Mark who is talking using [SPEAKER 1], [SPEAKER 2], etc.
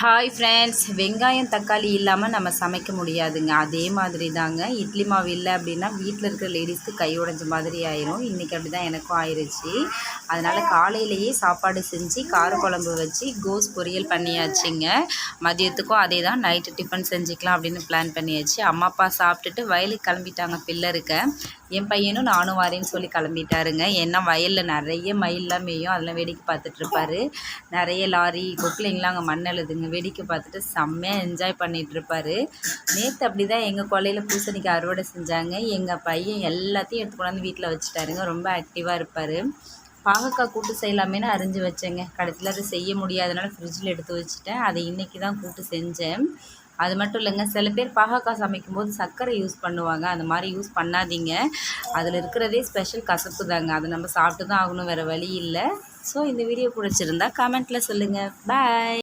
[SPEAKER 1] Hi friends, வெங்காயம் தக்காளி இல்லாமல் நம்ம சமைக்க முடியாதுங்க. அதே மாதிரி தாங்க இட்லி மாவு இல்லை அப்படின்னா வீட்டில் இருக்கிற லேடிஸ்க்கு கை உடைஞ்ச மாதிரி ஆயிரும். இன்றைக்கி அப்படி தான் எனக்கும் ஆயிடுச்சு. அதனால் காலையிலேயே சாப்பாடு செஞ்சு காரக்குழம்பு வச்சு கோஸ் பொரியல் பண்ணியாச்சுங்க. மதியத்துக்கும் அதே தான், நைட்டு டிஃபன் செஞ்சுக்கலாம் அப்படின்னு பிளான் பண்ணியாச்சு. அம்மா அப்பா சாப்பிட்டுட்டு வயலுக்கு கிளம்பிட்டாங்க பில்லருக்க. என் பையனும் நானும் வரேன்னு சொல்லி கிளம்பிட்டாருங்க. ஏன்னா வயலில் நிறைய மயிலெலாம் மேயும், அதெல்லாம் வேடிக்கை பார்த்துட்ருப்பாரு. நிறைய லாரி கொக்கிலைங்களாம் அங்கே மண் எழுதுங்க, வேடிக்கை பார்த்துட்டு செம்மையாக என்ஜாய் பண்ணிகிட்ருப்பாரு. நேற்று அப்படி தான் எங்கள் கொல்லையில் பூசணிக்காய் அறுவடை செஞ்சாங்க. எங்கள் பையன் எல்லாத்தையும் எடுத்து கொண்டாந்து வீட்டில் வச்சுட்டாருங்க. ரொம்ப ஆக்டிவாக இருப்பார். பாகக்காய் கூட்டு செய்யலாமேனு அரிஞ்சு வச்சேங்க. கடைசியில் அதை செய்ய முடியாதனால ஃப்ரிட்ஜில் எடுத்து வச்சுட்டேன். அதை இன்றைக்கி தான் கூட்டு செஞ்சேன். அது மட்டும் இல்லைங்க, சில பேர் பாகக்காய் சமைக்கும்போது சர்க்கரை யூஸ் பண்ணுவாங்க. அந்த மாதிரி யூஸ் பண்ணாதீங்க. அதில் இருக்கிறதே ஸ்பெஷல் கசப்பு தாங்க. அதை நம்ம சாப்பிட்டு தான் ஆகணும், வேறு வழி இல்லை. ஸோ இந்த வீடியோ பிடிச்சிருந்தா கமெண்ட்டில் சொல்லுங்கள். பாய்.